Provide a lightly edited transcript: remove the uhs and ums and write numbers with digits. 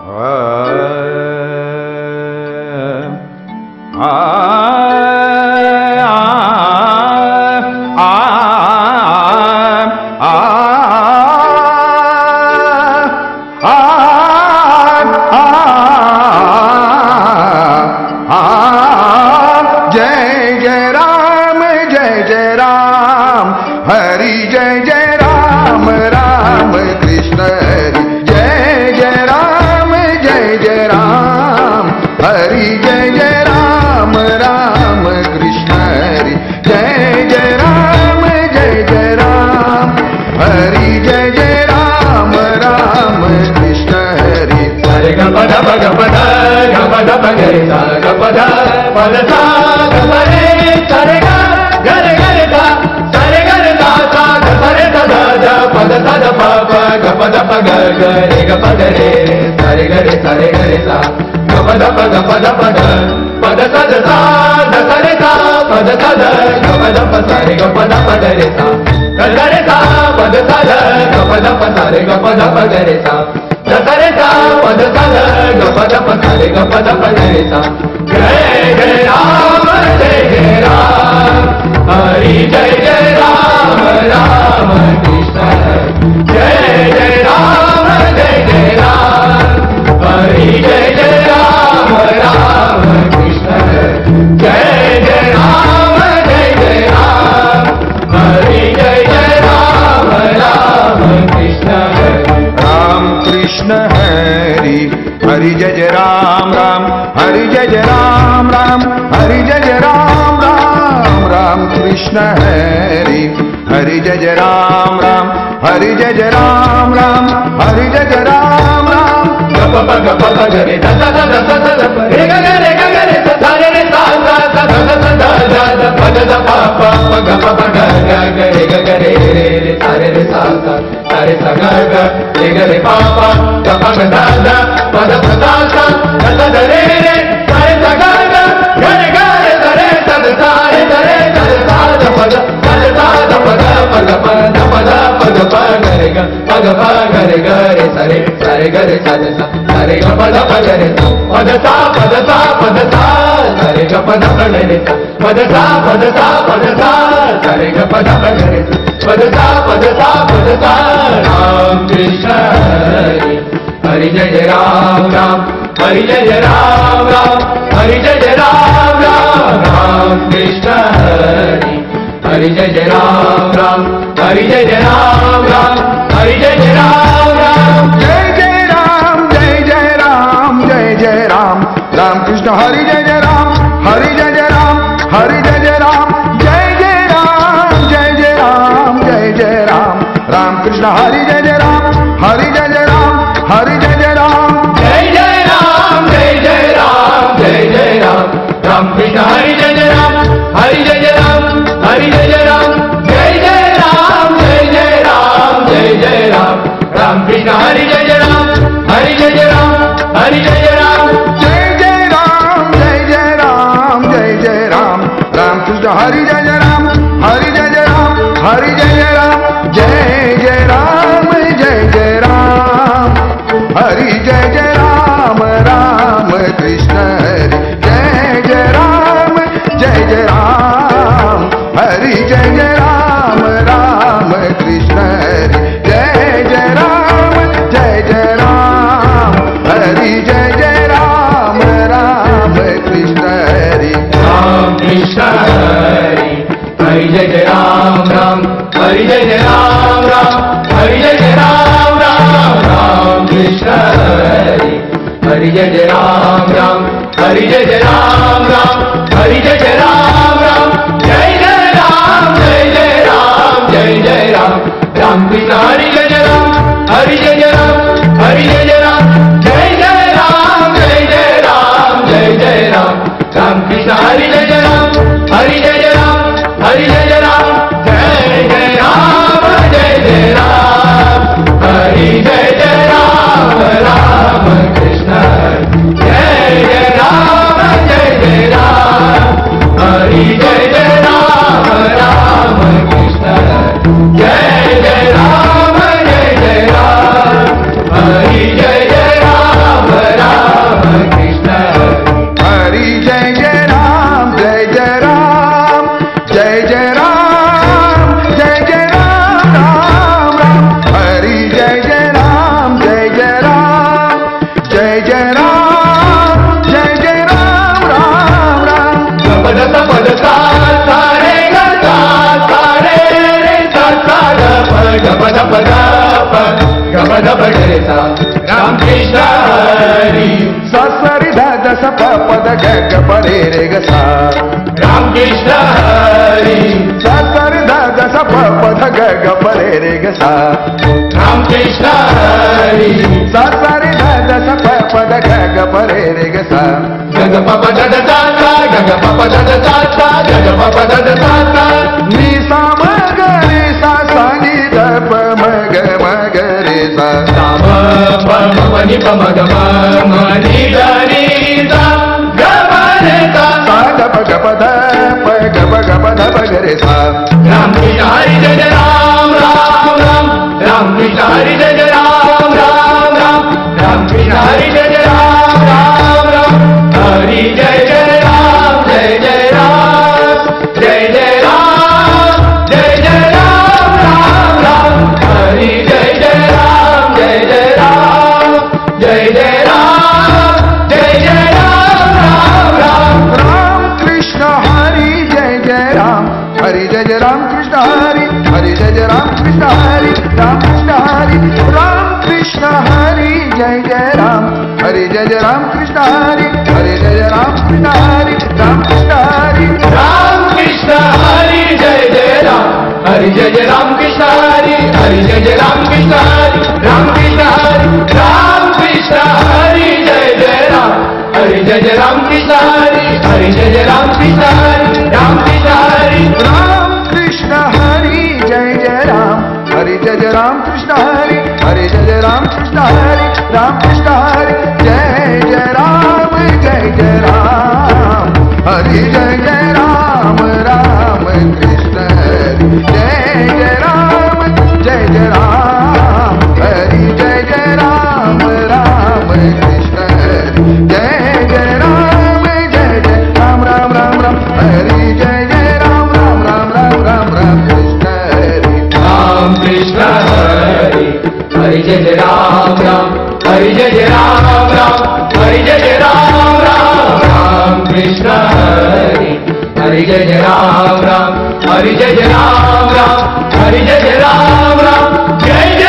Jai Jai Ram, Jai सा राम कृष्ण हरी सा सरी ध द स प प द ग ग प रे रे ग सा राम कृष्ण हरी सा सरी ध द स प प द ग ग प रे रे ग सा राम कृष्ण हरी सा सरी ध द स प प द ग ग प रे रे ग सा ग ग प प द द ता ता ग ग प प द द ता ता ग ग प प द द ता ता नि सा म ग रे सा सा नि ध प म ग रे सा सा म प म नि प म ग म नि ग नि सा ग म रे सा सा ग प ग प ध प ग प ग प ध प ग रे सा राम कृष्ण हरी जय जय राम राम राम राम कृष्ण हरी जय जय राम राम राम राम कृष्ण हरी जय जय राम राम राम हरी जय जय राम जय जय राम जय जय राम जय जय राम राम राम हरी जय जय राम जय जय राम जय जय राम जय जय राम राम राम राम कृष्ण हरी जय जय राम हरि जय जय राम कृष्ण हरि हरि जय जय राम कृष्ण हरि राम कृष्ण हरि राम कृष्ण हरि जय जय राम हरि जय जय राम कृष्ण हरि हरि जय जय राम कृष्ण हरि राम कृष्ण हरि राम कृष्ण हरि जय जय राम हरि जय जय राम कृष्ण हरि हरि जय जय राम कृष्ण हरि राम कृष्ण हरि राम कृष्ण हरि जय जय राम हरि जय जय राम कृष्ण हरि हरि जय जय राम कृष्ण हरि राम कृष्ण हरि राम कृष्ण हरि जय जय राम हरि जय जय राम कृष्ण हरि हरि जय जय राम कृष्ण हरि राम कृष्ण हरि जय जय राम हरि जय जय राम राम कृष्ण हरि जय जय राम हरि जय जय राम राम कृष्ण हरि जय जय राम राम राम राम हरि जय जय राम राम कृष्ण हरि राम कृष्ण हरि हरि जय जय राम राम हरि जय जय राम राम हरि जय जय राम राम राम कृष्ण हरि हरि जय जय राम राम हरि जय जय राम राम हरि जय जय राम राम जय जय